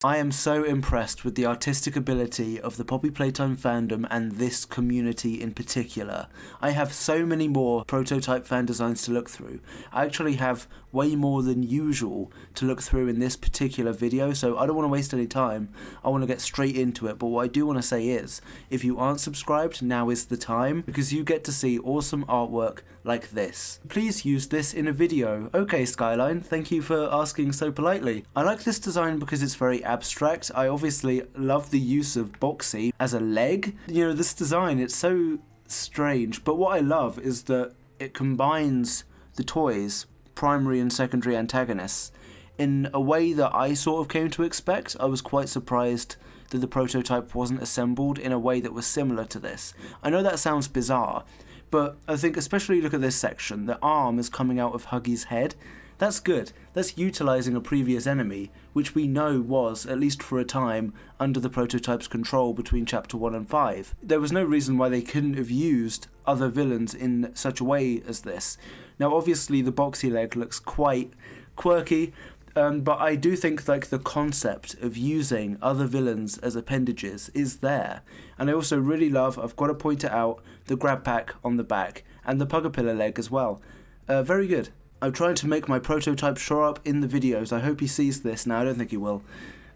I am so impressed with the artistic ability of the Poppy Playtime fandom and this community in particular. I have so many more prototype fan designs to look through. I actually have way more than usual to look through in this particular video, so I don't want to waste any time. I want to get straight into it, but what I do want to say is, if you aren't subscribed, now is the time, because you get to see awesome artwork like this. Please use this in a video. Okay, Skyline, thank you for asking so politely. I like this design because it's very abstract. I obviously love the use of Boxy as a leg. You know, this design, it's so strange, but what I love is that it combines the toys, primary and secondary antagonists, in a way that I sort of came to expect. I was quite surprised that the prototype wasn't assembled in a way that was similar to this. I know that sounds bizarre, but I think especially look at this section, the arm is coming out of Huggy's head. That's good. That's utilising a previous enemy, which we know was, at least for a time, under the prototype's control between Chapter 1 and 5. There was no reason why they couldn't have used other villains in such a way as this. Now obviously the Boxy leg looks quite quirky, but I do think like the concept of using other villains as appendages is there. And I also really love, I've got to point it out, the grab pack on the back, and the Pugapilla leg as well. Very good. I'm trying to make my prototype show up in the videos. I hope he sees this. Now, I don't think he will.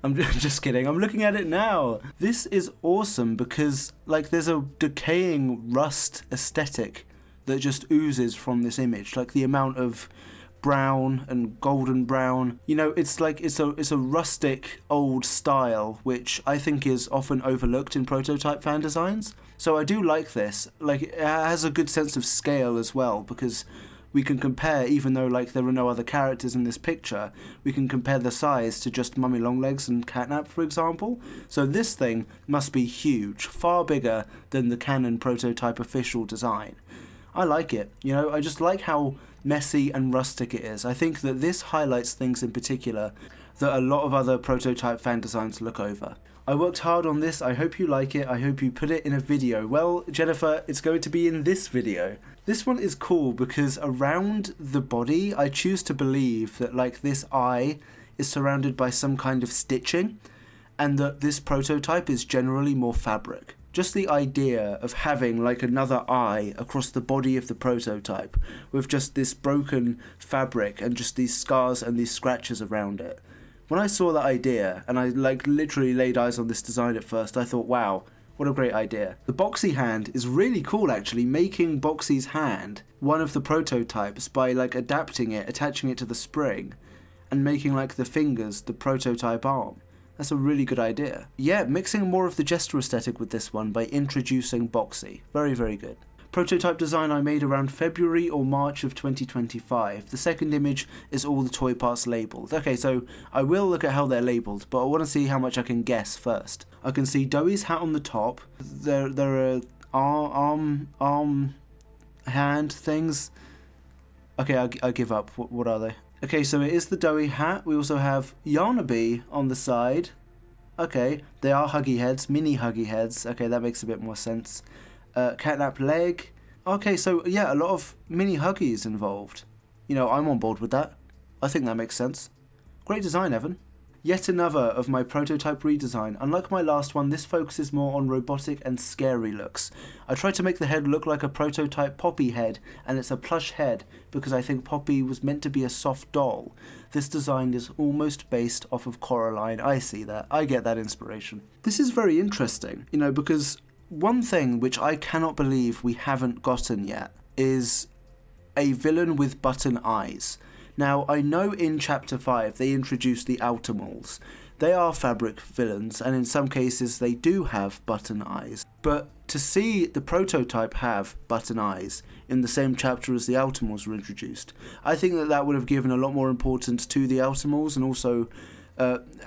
I'm just kidding. I'm looking at it now. This is awesome because like there's a decaying rust aesthetic that just oozes from this image. Like the amount of brown and golden brown, you know, it's like it's a rustic old style, which I think is often overlooked in prototype fan designs. So I do like this. Like it has a good sense of scale as well, because we can compare, even though like there are no other characters in this picture, we can compare the size to just Mummy Longlegs and Catnap, for example. So this thing must be huge, far bigger than the canon prototype official design. I like it, you know, I just like how messy and rustic it is. I think that this highlights things in particular that a lot of other prototype fan designs look over. I worked hard on this, I hope you like it, I hope you put it in a video. Well, Jennifer, it's going to be in this video. This one is cool because around the body, I choose to believe that like this eye is surrounded by some kind of stitching, and that this prototype is generally more fabric. Just the idea of having like another eye across the body of the prototype with just this broken fabric and just these scars and these scratches around it. When I saw that idea, and I like literally laid eyes on this design at first, I thought, wow, what a great idea. The Boxy hand is really cool actually, making Boxy's hand one of the prototypes by like adapting it, attaching it to the spring, and making like the fingers the prototype arm. That's a really good idea. Yeah, mixing more of the Jester aesthetic with this one by introducing Boxy. Very, very good. Prototype design I made around February or March of 2025. The second image is all the toy parts labelled. Okay, so I will look at how they're labelled, but I want to see how much I can guess first. I can see Doughy's hat on the top. There are arm, hand things. Okay, I give up. What are they? Okay, so it is the Doughy hat. We also have Yarnaby on the side. Okay, they are Huggy heads, mini Huggy heads. Okay, that makes a bit more sense. Catnap leg. Okay, so yeah, a lot of mini Huggies involved. You know, I'm on board with that. I think that makes sense. Great design, Evan. Yet another of my prototype redesign. Unlike my last one, this focuses more on robotic and scary looks. I tried to make the head look like a prototype Poppy head, and it's a plush head because I think Poppy was meant to be a soft doll. This design is almost based off of Coraline. I see that. I get that inspiration. This is very interesting, you know, because one thing which I cannot believe we haven't gotten yet is a villain with button eyes. Now, I know in Chapter 5 they introduced the Outermoles. They are fabric villains, and in some cases they do have button eyes. But to see the prototype have button eyes in the same chapter as the Outermoles were introduced, I think that that would have given a lot more importance to the Outermoles and also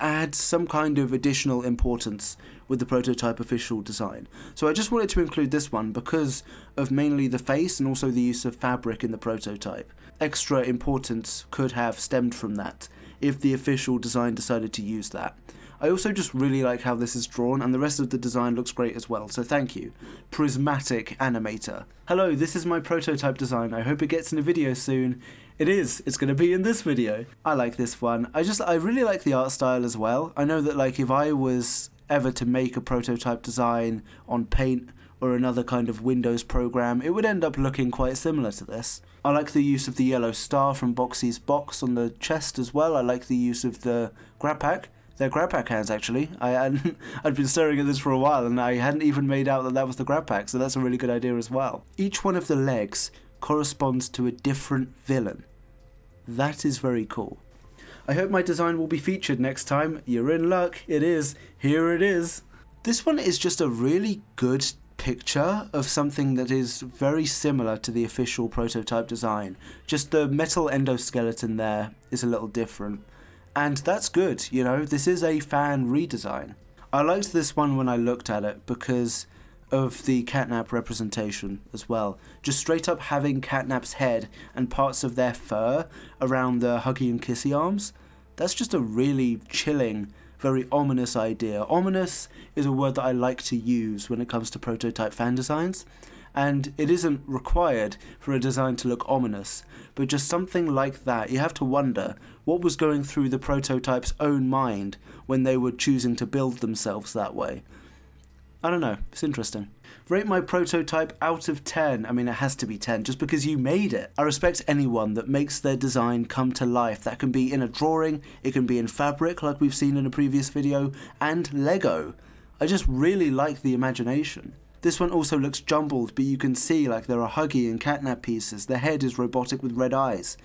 add some kind of additional importance with the prototype official design. So I just wanted to include this one because of mainly the face and also the use of fabric in the prototype. Extra importance could have stemmed from that if the official design decided to use that. I also just really like how this is drawn, and the rest of the design looks great as well, so thank you. Prismatic Animator. Hello, this is my prototype design. I hope it gets in a video soon. It is. It's going to be in this video. I like this one. I really like the art style as well. I know that like if I was ever to make a prototype design on Paint or another kind of Windows program, it would end up looking quite similar to this. I like the use of the yellow star from Boxy's box on the chest as well. I like the use of the grab pack. They're grab pack hands actually. I'd been staring at this for a while and I hadn't even made out that that was the grab pack, so that's a really good idea as well. Each one of the legs corresponds to a different villain. That is very cool. I hope my design will be featured next time. You're in luck. It is. Here it is. This one is just a really good picture of something that is very similar to the official prototype design. Just the metal endoskeleton there is a little different. And that's good, you know, this is a fan redesign. I liked this one when I looked at it because of the catnap representation as well. Just straight up having Catnap's head and parts of their fur around the huggy and kissy arms. That's just a really chilling, very ominous idea. Ominous is a word that I like to use when it comes to prototype fan designs, and it isn't required for a design to look ominous, but just something like that. You have to wonder what was going through the prototype's own mind when they were choosing to build themselves that way. I don't know, it's interesting. Rate my prototype out of 10. I mean, it has to be 10 just because you made it. I respect anyone that makes their design come to life. That can be in a drawing, it can be in fabric like we've seen in a previous video, and Lego. I just really like the imagination. This one also looks jumbled, but you can see like there are huggy and catnap pieces. The head is robotic with red eyes.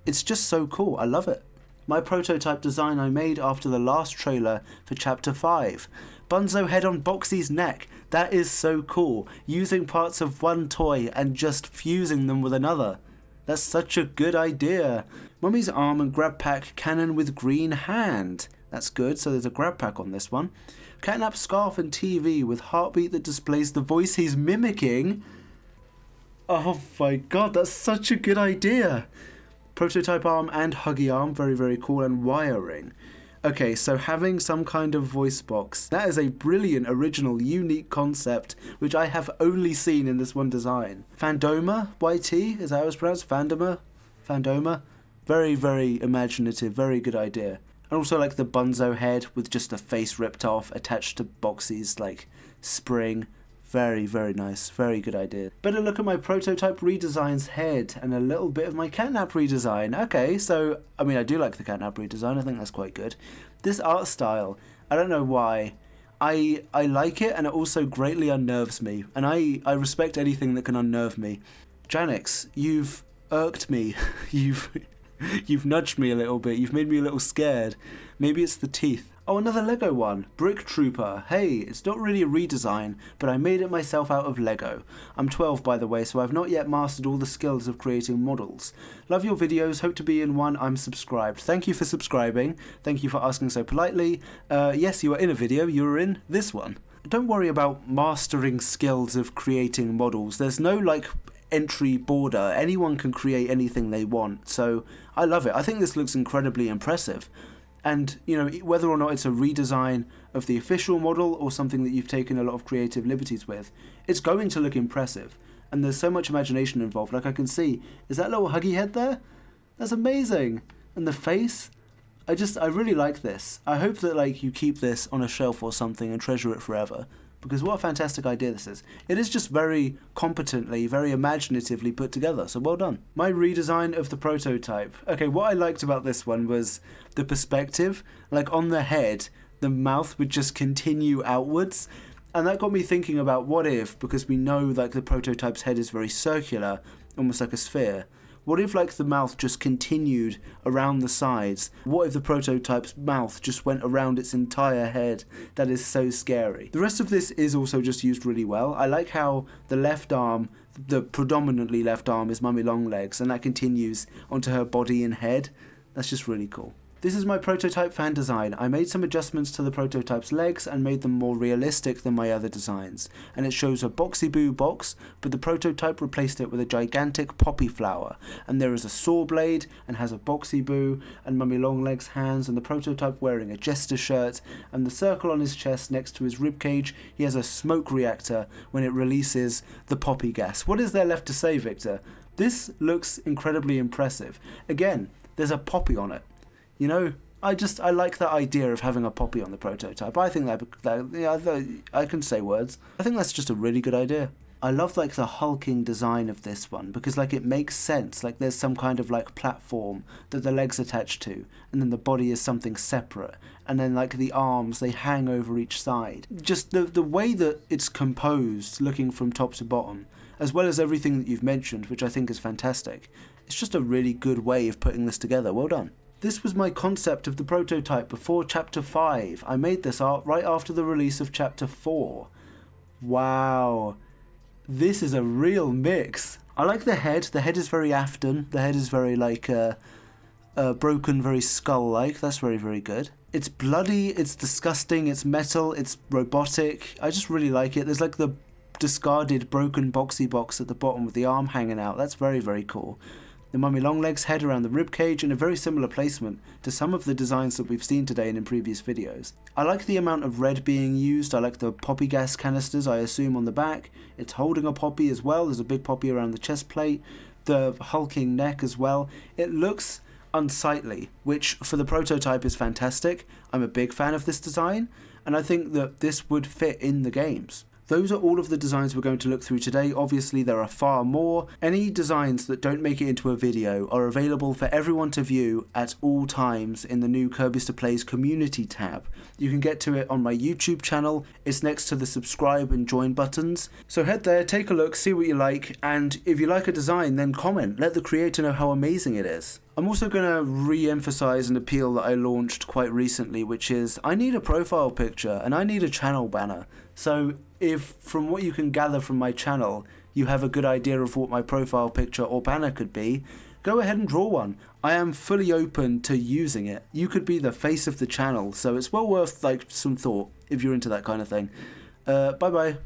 It's just so cool, I love it. My prototype design I made after the last trailer for Chapter 5. Bunzo head on Boxy's neck. That is so cool. Using parts of one toy and just fusing them with another. That's such a good idea. Mummy's arm and grab pack cannon with green hand. That's good, so there's a grab pack on this one. Catnap scarf and TV with heartbeat that displays the voice he's mimicking. Oh my god, that's such a good idea. Prototype arm and huggy arm, very, very cool, and wiring. Okay, so having some kind of voice box. That is a brilliant, original, unique concept, which I have only seen in this one design. Fandoma, YT, is that how it's pronounced? Fandoma? Very, very imaginative, very good idea. And also like the Bunzo head with just the face ripped off, attached to Boxy's like spring. Very, very nice. Very good idea. Better look at my prototype redesign's head and a little bit of my catnap redesign. Okay, so, I mean, I do like the catnap redesign. I think that's quite good. This art style, I don't know why. I like it, and it also greatly unnerves me. And I respect anything that can unnerve me. Janix, you've irked me. You've nudged me a little bit. You've made me a little scared. Maybe it's the teeth. Oh, another Lego one. Brick Trooper. Hey, it's not really a redesign, but I made it myself out of Lego. I'm 12 by the way, so I've not yet mastered all the skills of creating models. Love your videos, hope to be in one, I'm subscribed. Thank you for subscribing. Thank you for asking so politely. Yes, you are in a video, you were in this one. Don't worry about mastering skills of creating models. There's no like entry border. Anyone can create anything they want, so I love it. I think this looks incredibly impressive. And, you know, whether or not it's a redesign of the official model or something that you've taken a lot of creative liberties with, it's going to look impressive. And there's so much imagination involved. Like I can see, is that little huggy head there? That's amazing. And the face, I really like this. I hope that like you keep this on a shelf or something and treasure it forever. Because what a fantastic idea this is. It is just very competently, very imaginatively put together, so well done. My redesign of the prototype. Okay, what I liked about this one was the perspective. Like on the head, the mouth would just continue outwards. And that got me thinking about what if, because we know like the prototype's head is very circular, almost like a sphere. What if like the mouth just continued around the sides? What if the prototype's mouth just went around its entire head? That is so scary. The rest of this is also just used really well. I like how the left arm, the predominantly left arm is Mummy Longlegs, and that continues onto her body and head. That's just really cool. This is my prototype fan design. I made some adjustments to the prototype's legs and made them more realistic than my other designs. And it shows a Boxy Boo box, but the prototype replaced it with a gigantic poppy flower. And there is a saw blade and has a Boxy Boo and Mummy Longlegs hands, and the prototype wearing a jester shirt, and the circle on his chest next to his ribcage, he has a smoke reactor when it releases the poppy gas. What is there left to say, Victor? This looks incredibly impressive. Again, there's a poppy on it. You know, I like that idea of having a poppy on the prototype. I think I can say words. I think that's just a really good idea. I love like the hulking design of this one because like it makes sense. Like there's some kind of like platform that the legs attach to, and then the body is something separate, and then like the arms, they hang over each side. Just the way that it's composed, looking from top to bottom, as well as everything that you've mentioned, which I think is fantastic. It's just a really good way of putting this together. Well done. This was my concept of the prototype before Chapter 5. I made this art right after the release of Chapter 4. Wow. This is a real mix. I like the head. The head is very Afton. The head is very like broken, very skull-like. That's very, very good. It's bloody, it's disgusting, it's metal, it's robotic. I just really like it. There's like the discarded broken boxy box at the bottom with the arm hanging out. That's very, very cool. The Mummy Longlegs head around the ribcage in a very similar placement to some of the designs that we've seen today and in previous videos. I like the amount of red being used. I like the poppy gas canisters, I assume, on the back. It's holding a poppy as well. There's a big poppy around the chest plate. The hulking neck as well. It looks unsightly, which for the prototype is fantastic. I'm a big fan of this design, and I think that this would fit in the games. Those are all of the designs we're going to look through today. Obviously, there are far more. Any designs that don't make it into a video are available for everyone to view at all times in the new Kirbyster Plays Community tab. You can get to it on my YouTube channel. It's next to the subscribe and join buttons. So head there, take a look, see what you like, and if you like a design, then comment. Let the creator know how amazing it is. I'm also going to re-emphasize an appeal that I launched quite recently, which is I need a profile picture and I need a channel banner. So if from what you can gather from my channel, you have a good idea of what my profile picture or banner could be, go ahead and draw one. I am fully open to using it. You could be the face of the channel, so it's well worth like some thought if you're into that kind of thing. Bye bye.